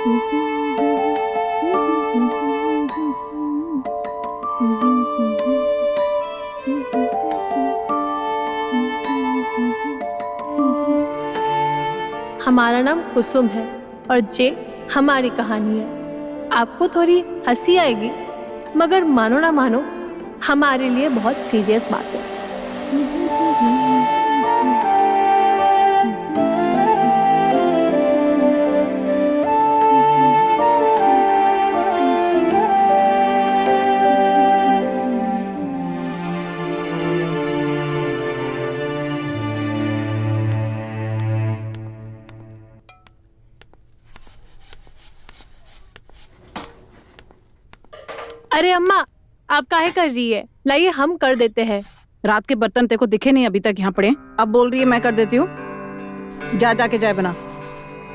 हमारा नाम कुसुम है और जे हमारी कहानी है। आपको थोड़ी हंसी आएगी, मगर मानो ना मानो हमारे लिए बहुत सीरियस बात है। अरे अम्मा, आप काहे कर रही है? लाइए हम कर देते हैं। रात के बर्तन तेरे को दिखे नहीं अभी तक यहाँ पड़े, अब बोल रही है मैं कर देती हूँ। जाके चाय बना।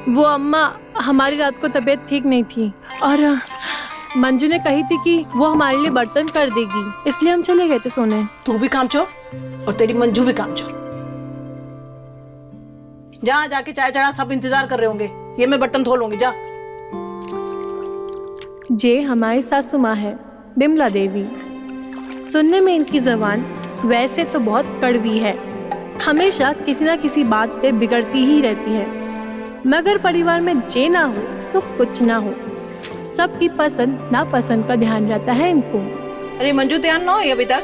वो अम्मा, हमारी रात को तबीयत ठीक नहीं थी और मंजू ने कही थी कि वो हमारे लिए बर्तन कर देगी, इसलिए हम चले गए थे सोने। तू भी कामचोर और तेरी मंजू भी कामचोर। जाके चाय चढ़ा, सब इंतजार कर रहे होंगे। ये मैं बर्तन धो लूंगी, जा। जे हमारी सासू माँ है, बिमला देवी। सुनने में इनकी जबान वैसे तो बहुत कड़वी है, हमेशा किसी ना किसी बात पे बिगड़ती ही रहती है, मगर परिवार में जे ना हो तो कुछ ना हो। सबकी पसंद नापसंद का ध्यान रहता है इनको। अरे मंजू, ध्यान ना हो अभी तक?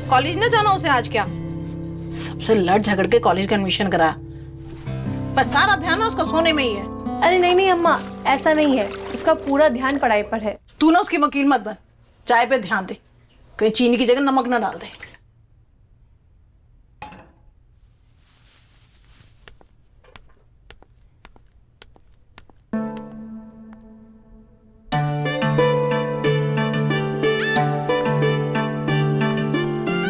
कॉलेज ना जाना उसे आज? क्या सबसे लड़ झगड़ के कॉलेज का एडमिशन करा, पर सारा ध्यान ना उसका सोने में ही है। अरे नहीं अम्मा, ऐसा नहीं है, उसका पूरा ध्यान पढ़ाई पर है। तू ना उसकी वकील मत बन, चाय पे ध्यान दे, कहीं चीनी की जगह नमक ना डाल दे।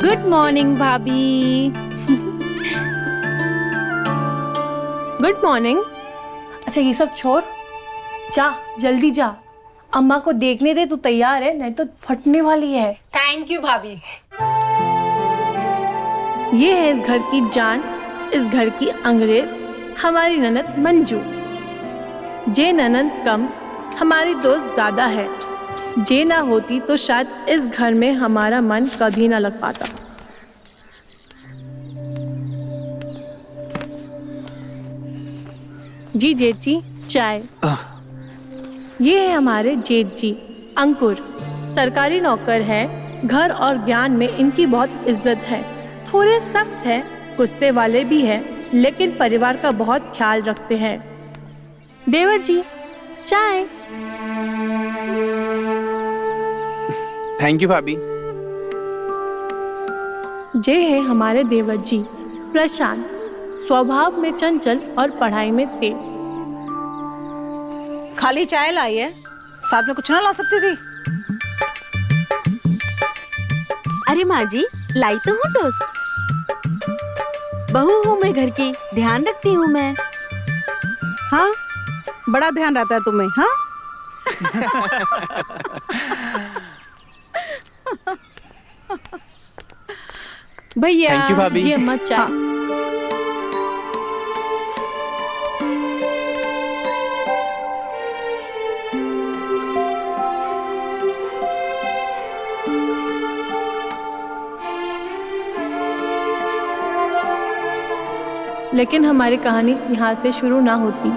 गुड मॉर्निंग भाभी। Good morning. अच्छा ये सब छोड़, जा जल्दी जा, अम्मा को देखने दे। तू तैयार है, नहीं तो फटने वाली है। थैंक यू भाभी। ये है इस घर की जान, इस घर की अंग्रेज, हमारी ननद मंजू। जे ननद कम, हमारी दोस्त ज्यादा है। जे ना होती तो शायद इस घर में हमारा मन कभी ना लग पाता। जी जेठ जी, चाय। ये है हमारे जेठ जी, अंकुर। सरकारी नौकर है, घर और ज्ञान में इनकी बहुत इज्जत है। थोड़े सख्त है, गुस्से वाले भी हैं, लेकिन परिवार का बहुत ख्याल रखते हैं। देवर जी, चाय। थैंक यू भाभी। जे है हमारे देवर जी, प्रशांत। स्वभाव में चंचल और पढ़ाई में तेज। खाली चाय लाई है, साथ में कुछ ना ला सकती थी? अरे माँ जी, लाई तो हूँ टोस्ट। बहू हूँ मैं घर की, ध्यान रखती हूँ मैं। हाँ, बड़ा ध्यान रहता है तुम्हें। हाँ भैया। Thank you, भाभी। जी अम्मा, चाय। हाँ। लेकिन हमारी कहानी यहाँ से शुरू ना होती।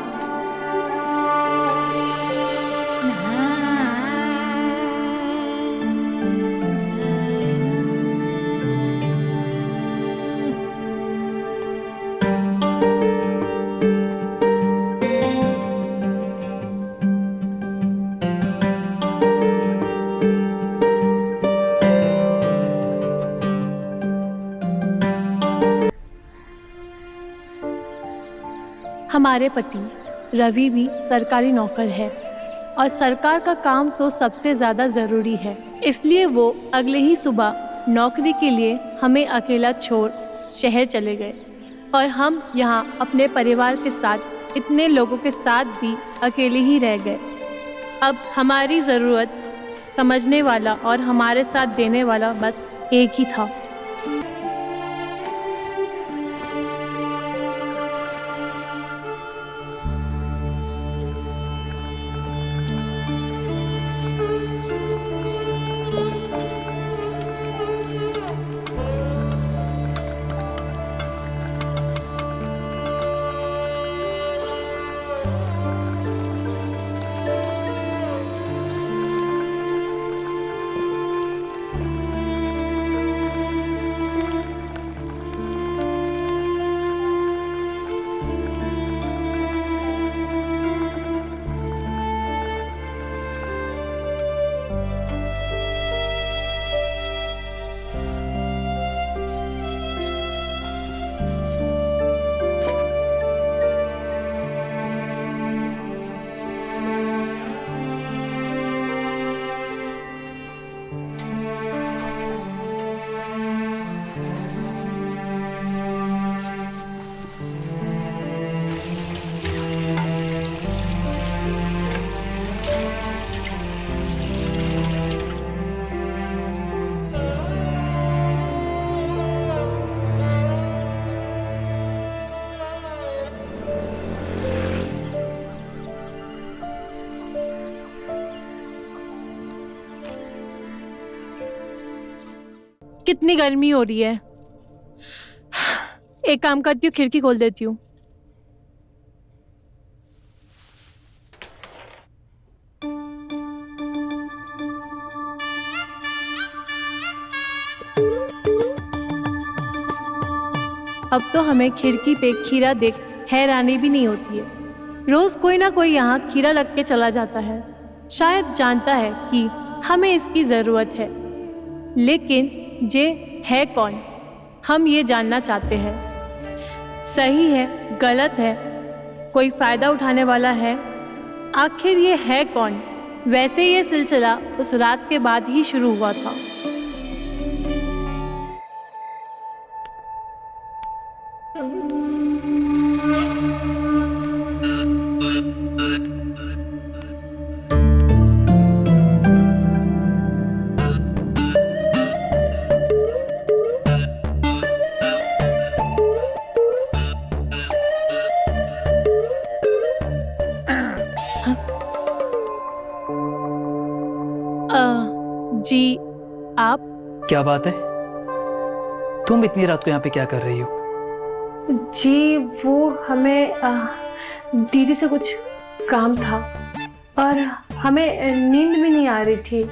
हमारे पति रवि भी सरकारी नौकर है और सरकार का काम तो सबसे ज़्यादा ज़रूरी है, इसलिए वो अगले ही सुबह नौकरी के लिए हमें अकेला छोड़ शहर चले गए और हम यहाँ अपने परिवार के साथ, इतने लोगों के साथ भी अकेले ही रह गए। अब हमारी ज़रूरत समझने वाला और हमारे साथ देने वाला बस एक ही था। कितनी गर्मी हो रही है। एक काम करती हूँ, खिड़की खोल देती हूँ। अब तो हमें खिड़की पे खीरा देख हैरानी भी नहीं होती है। रोज कोई ना कोई यहाँ खीरा रख के चला जाता है। शायद जानता है कि हमें इसकी ज़रूरत है, लेकिन ये है कौन, हम ये जानना चाहते हैं। सही है, गलत है, कोई फ़ायदा उठाने वाला है, आखिर ये है कौन। वैसे ये सिलसिला उस रात के बाद ही शुरू हुआ था। जी आप? क्या बात है? तुम इतनी रात को यहाँ पे क्या कर रही हो? जी वो हमें दीदी से कुछ काम था और हमें नींद भी नहीं आ रही थी,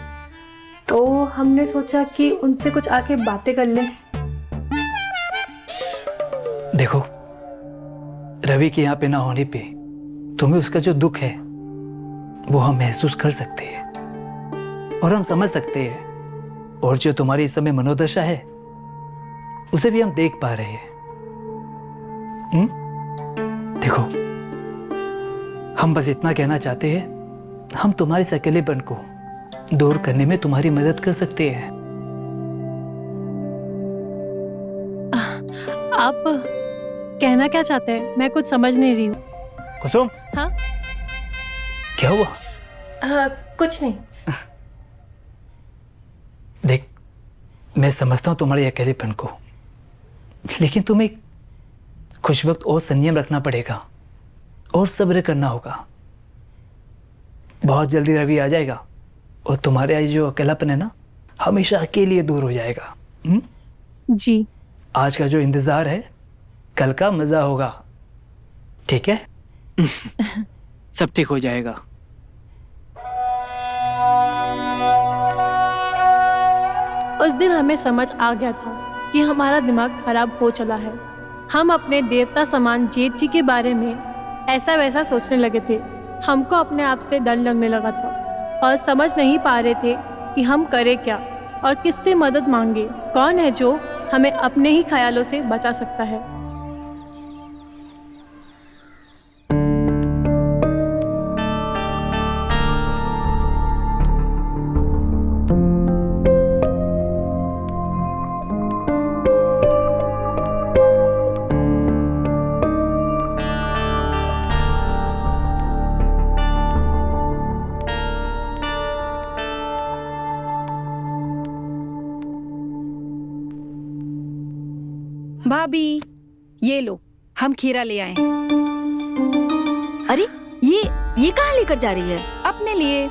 तो हमने सोचा कि उनसे कुछ आके बातें कर लें। देखो, रवि के यहाँ पे ना होने पे तुम्हें उसका जो दुख है वो हम महसूस कर सकते हैं और हम समझ सकते हैं, और जो तुम्हारी इस समय मनोदशा है उसे भी हम देख पा रहे हैं। देखो, हम बस इतना कहना चाहते हैं, हम तुम्हारे इस अकेलेपन को दूर करने में तुम्हारी मदद कर सकते हैं। आप कहना क्या चाहते हैं? मैं कुछ समझ नहीं रही हूँ। कुसुम, हाँ? क्या हुआ? कुछ नहीं। देख, मैं समझता हूं तुम्हारे अकेलेपन को, लेकिन तुम्हें कुछ वक्त और संयम रखना पड़ेगा और सब्र करना होगा। बहुत जल्दी रवि आ जाएगा और तुम्हारे आज जो अकेलापन है ना, हमेशा के लिए दूर हो जाएगा। जी। आज का जो इंतजार है, कल का मजा होगा। ठीक है? सब ठीक हो जाएगा। उस दिन हमें समझ आ गया था कि हमारा दिमाग खराब हो चला है। हम अपने देवता समान जेठ जी के बारे में ऐसा वैसा सोचने लगे थे। हमको अपने आप से डर लगने लगा था और समझ नहीं पा रहे थे कि हम करें क्या और किससे मदद मांगे। कौन है जो हमें अपने ही ख्यालों से बचा सकता है। भाभी, ये लो, हम खीरा ले आए हैं। अरे ये कहाँ लेकर जा रही है? अपने लिए।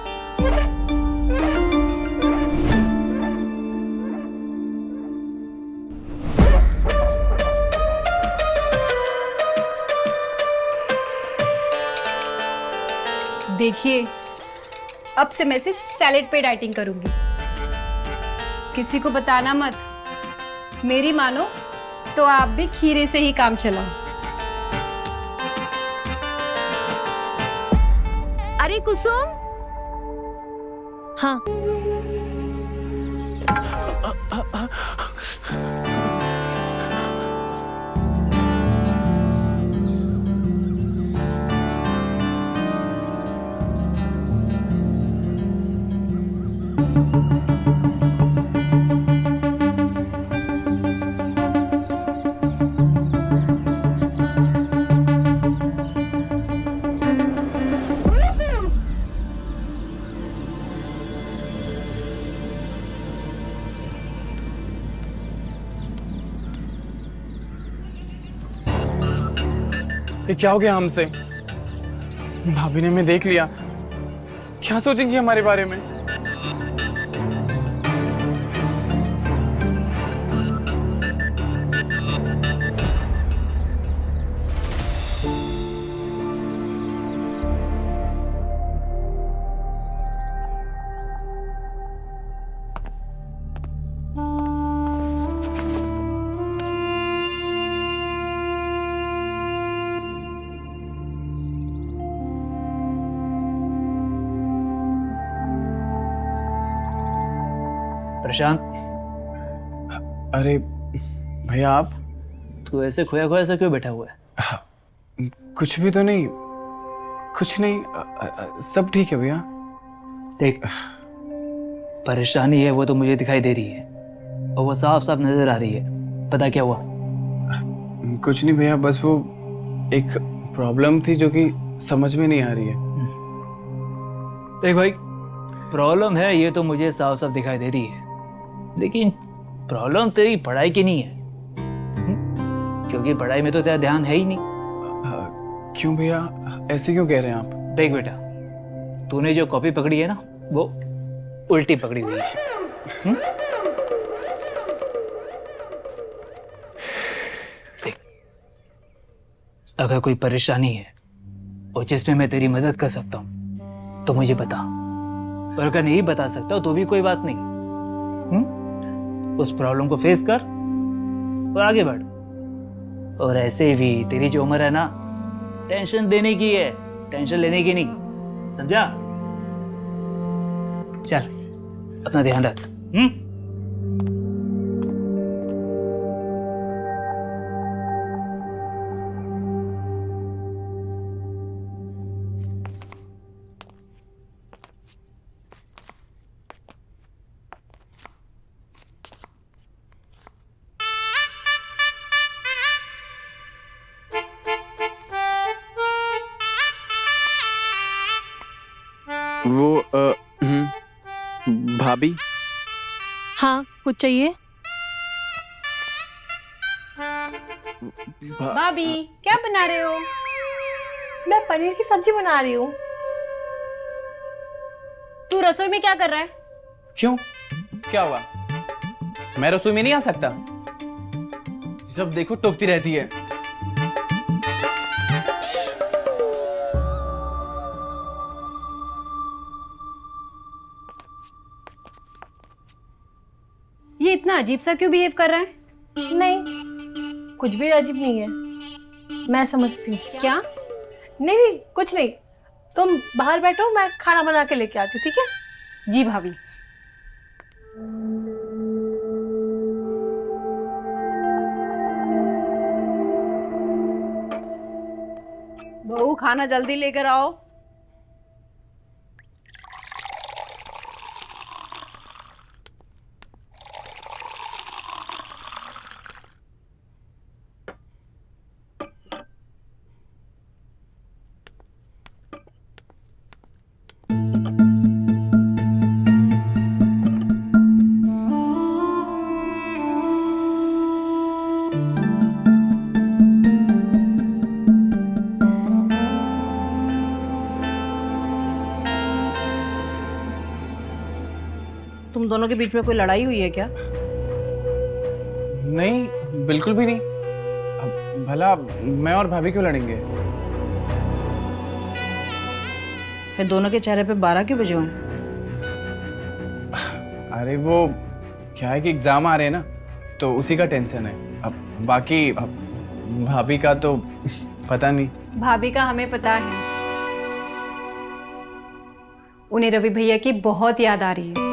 देखिए, अब से मैं सिर्फ सैलेड पे डाइटिंग करूंगी। किसी को बताना मत। मेरी मानो तो आप भी खीरे से ही काम चलाओ। अरे कुसुम, हाँ। ये क्या हो गया हमसे? भाभी ने हमें देख लिया, क्या सोचेंगी हमारे बारे में? प्रशांत, अरे भैया आप तू ऐसे खोया खोया सा क्यों बैठा हुआ है? कुछ भी तो नहीं, कुछ नहीं, सब ठीक है भैया। देख, परेशानी है वो तो मुझे दिखाई दे रही है और वो साफ साफ नजर आ रही है। पता क्या हुआ? कुछ नहीं भैया, बस वो एक प्रॉब्लम थी जो कि समझ में नहीं आ रही है। देख भाई, प्रॉब्लम है ये तो मुझे साफ साफ दिखाई दे रही है, लेकिन प्रॉब्लम तेरी पढ़ाई की नहीं है। क्योंकि पढ़ाई में तो तेरा ध्यान है ही नहीं। क्यों भैया, ऐसे क्यों कह रहे हैं आप? देख बेटा, तूने जो कॉपी पकड़ी है ना, वो उल्टी पकड़ी हुई है। देख, अगर कोई परेशानी है और जिसमें मैं तेरी मदद कर सकता हूं तो मुझे बता, और अगर नहीं बता सकता तो भी कोई बात नहीं। उस प्रॉब्लम को फेस कर और आगे बढ़। और ऐसे भी तेरी जो उम्र है ना, टेंशन देने की है, टेंशन लेने की नहीं, समझा? चल, अपना ध्यान रख। वो भाभी, हाँ, कुछ चाहिए? भाभी क्या बना रहे हो? मैं पनीर की सब्जी बना रही हूँ। तू रसोई में क्या कर रहा है? क्यों, क्या हुआ? मैं रसोई में नहीं आ सकता? जब देखो टोकती रहती है। ये इतना अजीब सा क्यों बिहेव कर रहा है? नहीं, कुछ भी अजीब नहीं है, मैं समझती हूँ। क्या? नहीं नहीं, कुछ नहीं। तुम बाहर बैठो, मैं खाना बना के लेके आती हूँ, ठीक है? जी भाभी। बहू खाना जल्दी लेकर आओ। तुम दोनों के बीच में कोई लड़ाई हुई है क्या? नहीं, बिल्कुल भी नहीं। अब भला मैं और भाभी क्यों लड़ेंगे? फिर दोनों के चेहरे पे 12 क्यों बजे हुए हैं? अरे वो क्या है कि एग्जाम आ रहे हैं ना, तो उसी का टेंशन है। अब बाकी भाभी का तो पता नहीं। भाभी का हमें पता है, उन्हें रवि भैया की बहुत याद आ रही है।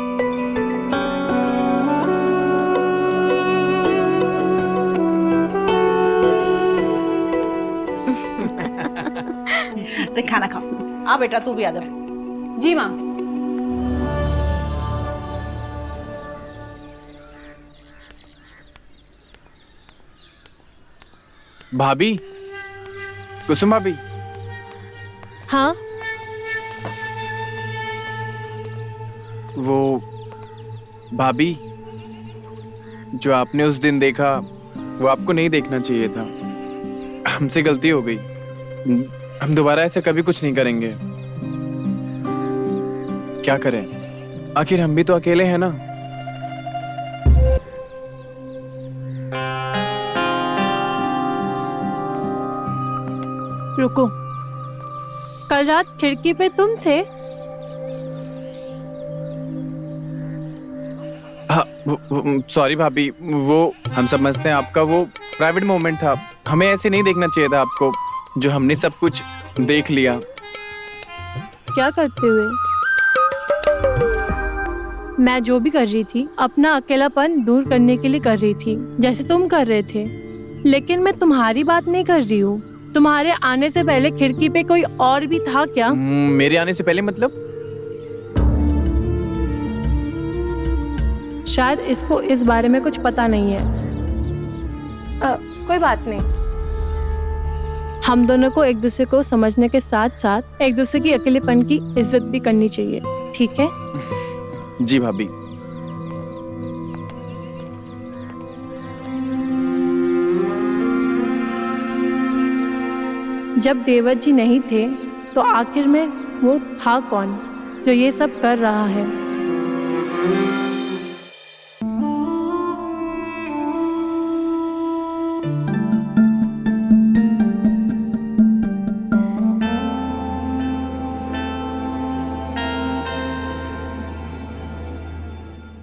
अरे खाना खाओ। आ बेटा, तू भी आ जा। जी माँ। भाभी, कुसुम भाभी, हाँ, वो भाभी जो आपने उस दिन देखा वो आपको नहीं देखना चाहिए था। हमसे गलती हो गई। हम दोबारा ऐसा कभी कुछ नहीं करेंगे। क्या करें, आखिर हम भी तो अकेले हैं ना। रुको, कल रात खिड़की पे तुम थे? हाँ, सॉरी भाभी, वो हम समझते हैं आपका वो प्राइवेट मोमेंट था। हमें ऐसे नहीं देखना चाहिए था आपको, जो हमने सब कुछ देख लिया। क्या करते हुए? मैं जो भी कर रही थी अपना अकेलापन दूर करने के लिए कर रही थी, जैसे तुम कर रहे थे। लेकिन मैं तुम्हारी बात नहीं कर रही हूँ। तुम्हारे आने से पहले खिड़की पे कोई और भी था क्या? मेरे आने से पहले मतलब? शायद इसको इस बारे में कुछ पता नहीं है। कोई बात नहीं। हम दोनों को एक दूसरे को समझने के साथ साथ एक दूसरे की अकेलेपन की इज्जत भी करनी चाहिए, ठीक है? जी भाभी। जब देवत जी नहीं थे तो आखिर में वो था कौन जो ये सब कर रहा है?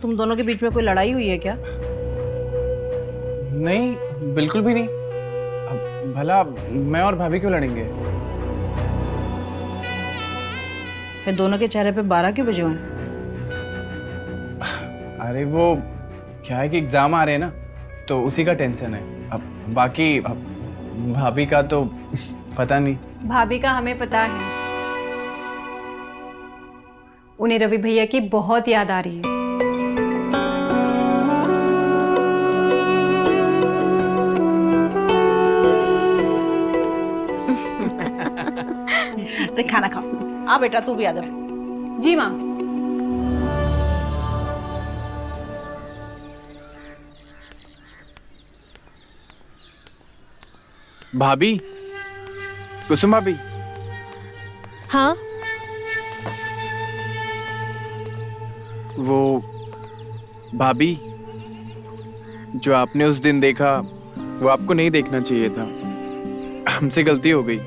तुम दोनों के बीच में कोई लड़ाई हुई है क्या? नहीं, बिल्कुल भी नहीं। अब भला मैं और भाभी क्यों लड़ेंगे? फिर दोनों के चेहरे पे 12 क्यों बजे हुए? अरे वो क्या है कि एग्जाम आ रहे हैं ना, तो उसी का टेंशन है। अब बाकी भाभी का तो पता नहीं। भाभी का हमें पता है। उन्हें रवि भैया की बहुत याद आ रही है। अरे खाना खाओ। आ बेटा तू भी आ जा। जी माँ। भाभी, कुसुम भाभी। हाँ, वो भाभी जो आपने उस दिन देखा वो आपको नहीं देखना चाहिए था। हमसे गलती हो गई।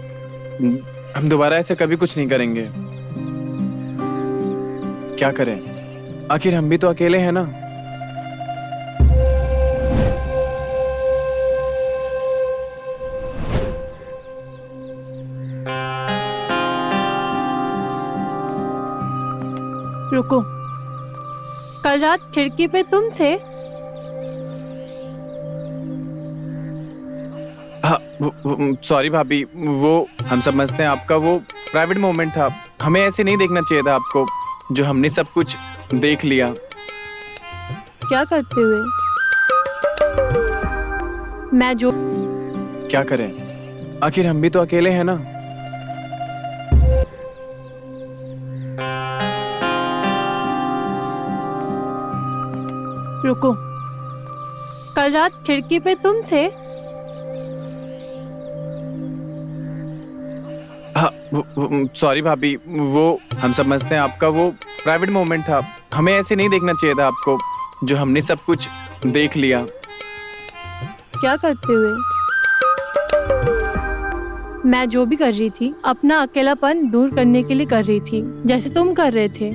हम दोबारा ऐसे कभी कुछ नहीं करेंगे। क्या करें, आखिर हम भी तो अकेले हैं ना। रुको। कल रात खिड़की पे तुम थे? हाँ, सॉरी भाभी, वो हम समझते हैं आपका वो प्राइवेट मोमेंट था। हमें ऐसे नहीं देखना चाहिए था आपको, जो हमने सब कुछ देख लिया। क्या करते हुए? मैं जो क्या करें, आखिर हम भी तो अकेले हैं ना। रुको। कल रात खिड़की पे तुम थे? हाँ, सॉरी भाभी, वो हम समझते हैं आपका वो प्राइवेट मोमेंट था। हमें ऐसे नहीं देखना चाहिए था आपको, जो हमने सब कुछ देख लिया। क्या करते हुए? मैं जो भी कर रही थी अपना अकेलापन दूर करने के लिए कर रही थी, जैसे तुम कर रहे थे।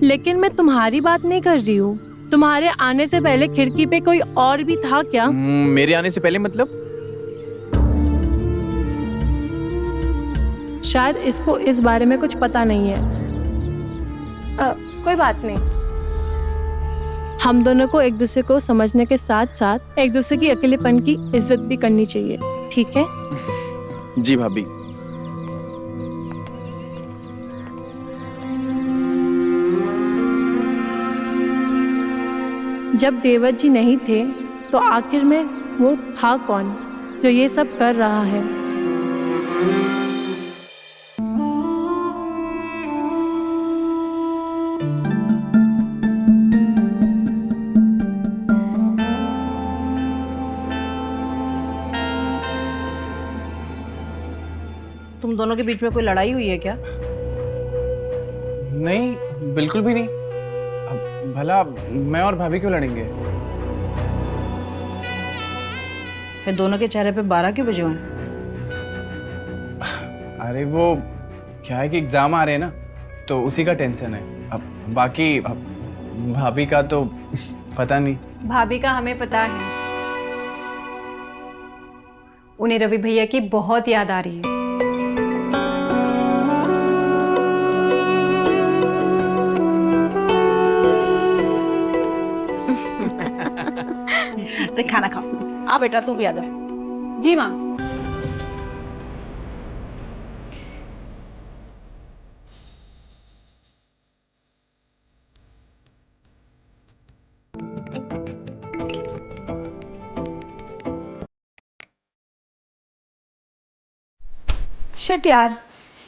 लेकिन मैं तुम्हारी बात नहीं कर रही हूँ। तुम्हारे आने से पहले खिड़की पे कोई और भी था क्या? मेरे आने से पहले मतलब? शायद इसको इस बारे में कुछ पता नहीं है। कोई बात नहीं। हम दोनों को एक दूसरे को समझने के साथ साथ एक दूसरे की अकेलेपन की इज्जत भी करनी चाहिए, ठीक है? जी भाभी। जब देवत जी नहीं थे तो आखिर में वो था कौन जो ये सब कर रहा है? तुम दोनों के बीच में कोई लड़ाई हुई है क्या? नहीं, बिल्कुल भी नहीं। अब भला मैं और भाभी क्यों लड़ेंगे? फिर दोनों के चेहरे पे 12 क्यों बजे हुए? अरे वो क्या है कि एग्जाम आ रहे हैं ना, तो उसी का टेंशन है। अब बाकी भाभी का तो पता नहीं। भाभी का हमें पता है। उन्हें रवि भैया की बहुत याद आ रही है। खाना खाओ। आ बेटा तू भी आ जा। जी माँ। शिट यार,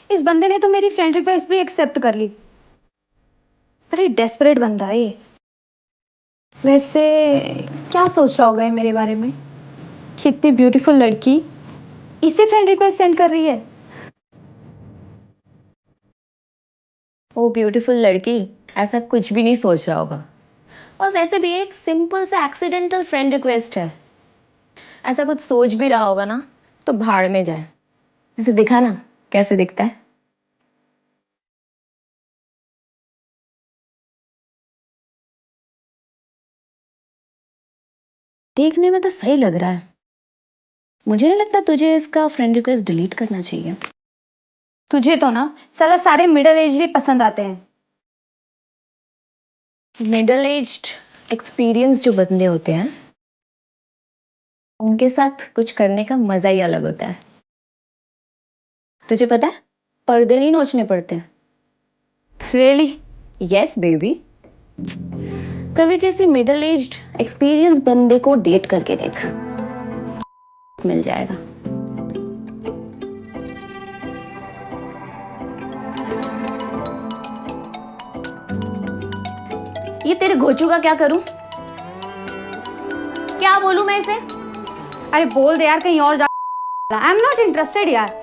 इस बंदे ने तो मेरी फ्रेंड रिक्वेस्ट भी एक्सेप्ट कर ली। बड़ी डेस्परेट बंदा है ये। वैसे क्या सोच रहा होगा ये मेरे बारे में कि इतनी ब्यूटीफुल लड़की इसे फ्रेंड रिक्वेस्ट सेंड कर रही है। वो ब्यूटीफुल लड़की ऐसा कुछ भी नहीं सोच रहा होगा। और वैसे भी एक सिंपल सा एक्सीडेंटल फ्रेंड रिक्वेस्ट है। ऐसा कुछ सोच भी रहा होगा ना तो भाड़ में जाए। इसे दिखा ना कैसे दिखता है। देखने में तो सही लग रहा है। मुझे नहीं लगता तुझे इसका फ्रेंड रिक्वेस्ट डिलीट करना चाहिए। तुझे तो ना साला सारे मिडिल एज ही पसंद आते हैं। मिडिल एज्ड एक्सपीरियंस जो बंदे होते हैं उनके साथ कुछ करने का मजा ही अलग होता है। तुझे पता है पर्दे नहीं नोचने पड़ते। रियली? Yes baby. कभी किसी मिडिल एज्ड एक्सपीरियंस बंदे को डेट करके देख, मिल जाएगा। ये तेरे घोचू का क्या करूं? क्या बोलूं मैं इसे? अरे बोल दे यार कहीं और जा। आई एम नॉट इंटरेस्टेड यार।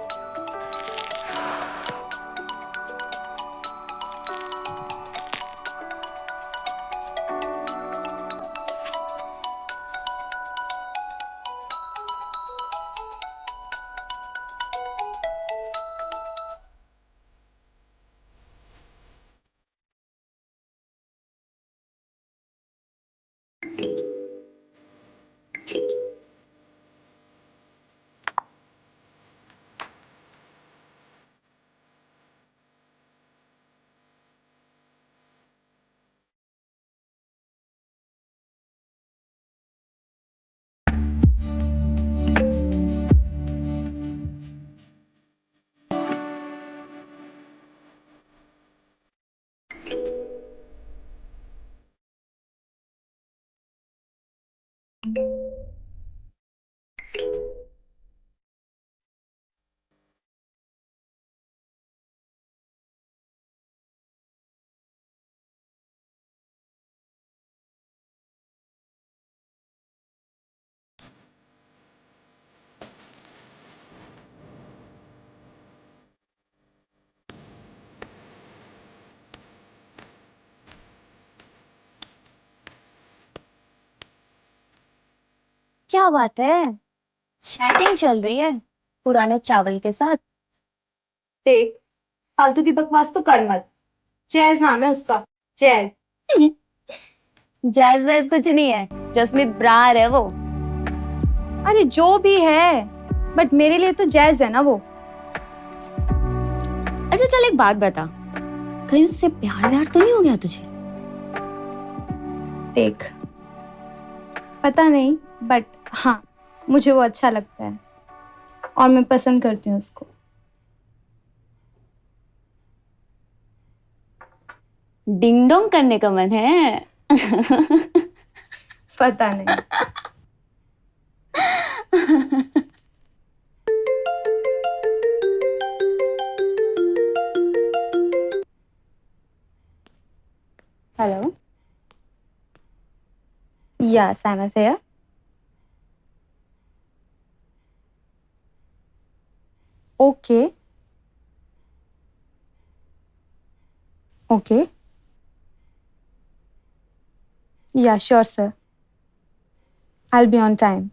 क्या बात है, चैटिंग चल रही है पुराने चावल के साथ। देख फालतू की बकवास तो कर मत। जैज नाम है उसका, जैज। जैज वैज कुछ नहीं है, जसमीत ब्रार है वो। अरे जो भी है, बट मेरे लिए तो जैज है ना वो। अच्छा चल एक बात बता, कहीं उससे प्यार व्यार तो नहीं हो गया तुझे? देख पता नहीं, बट हाँ मुझे वो अच्छा लगता है और मैं पसंद करती हूँ उसको। डिंग डोंग करने का मन है? पता नहीं। हेलो, या Sam here. Okay. Okay. Yeah, sure, sir. I'll be on time.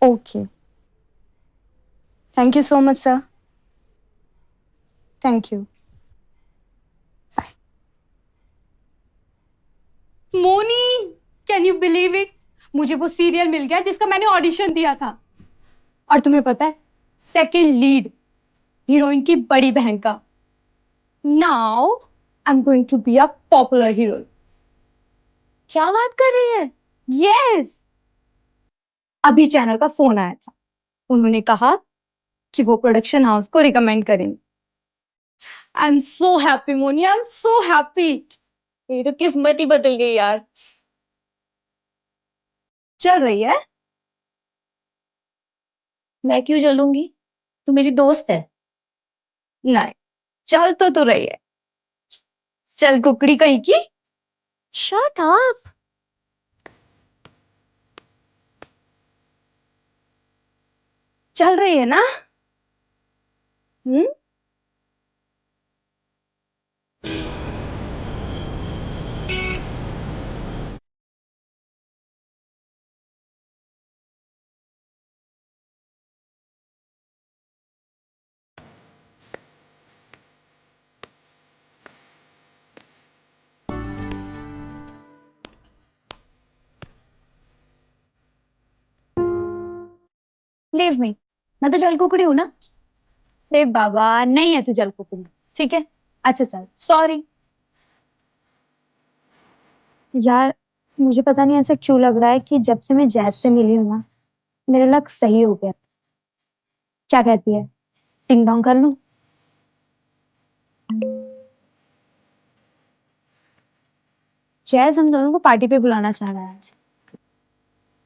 Okay. Thank you so much, sir. Thank you. Bye. Moni, can you believe it? मुझे वो सीरियल मिल गया जिसका मैंने ऑडिशन दिया था। और तुम्हें पता है, सेकंड लीड हीरोइन की बड़ी बहन का। Now I am going to be a popular hero. क्या बात कर रही है? यस, अभी चैनल का फोन आया था। उन्होंने कहा कि वो प्रोडक्शन हाउस को रिकमेंड करेंगे। I am so happy Moni, I am so happy. मेरी तो किस्मत ही बदल गई यार। चल रही है? मैं क्यों जलूंगी? तू मेरी दोस्त है। नहीं, चल तो तू रही है। चल कुकड़ी कहीं की। Shut up. चल रही है ना? हम्म। लीव मी, मैं तो जल कुकड़ी हूं ना। अरे बाबा, नहीं है तू जल कुकड़ी, ठीक है? अच्छा चल, सॉरी यार। मुझे पता नहीं ऐसा क्यों लग रहा है कि जब से मैं जैज से मिली हूं ना, मेरा लक सही हो गया। क्या कहती है, टिंग डोंग कर लूं? जैज हम दोनों को पार्टी पे बुलाना चाह रहा है आज,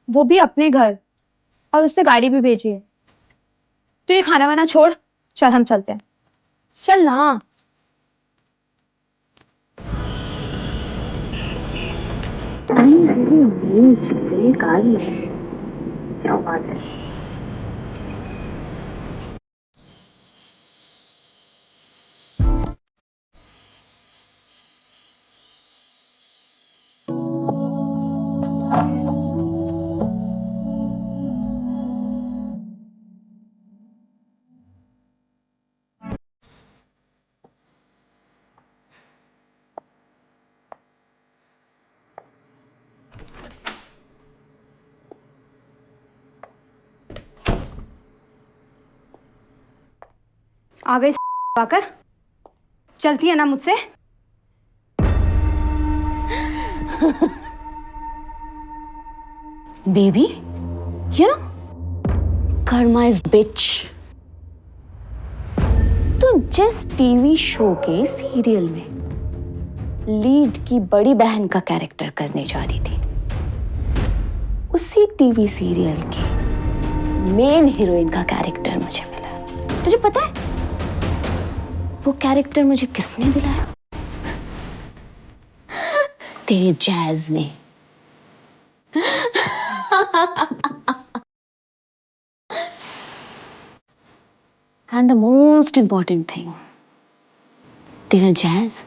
वो भी अपने घर, और उससे गाड़ी भी भेजी है। तो ये खाना वाना छोड़, चल हम चलते हैं। चल ना। क्या बात है। आ गई आकर, चलती है ना मुझसे? Baby, you know, karma is bitch. तू जिस टीवी शो के सीरियल में लीड की बड़ी बहन का कैरेक्टर करने जा रही थी, उसी टीवी सीरियल की मेन हीरोइन का कैरेक्टर मुझे मिला। तुझे पता है वो कैरेक्टर मुझे किसने दिलाया? तेरे जैज ने। And the most important thing, तेरा जैज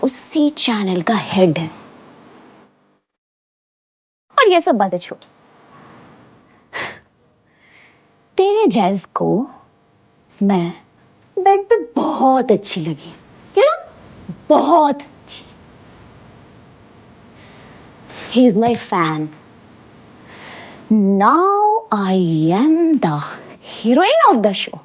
उसी चैनल का हेड है। और ये सब बातें छोड़, तेरे जैज को मैं बेड पे बहुत अच्छी लगी, यू नो, बहुत अच्छी। He is my fan. Now I am the heroine of the show.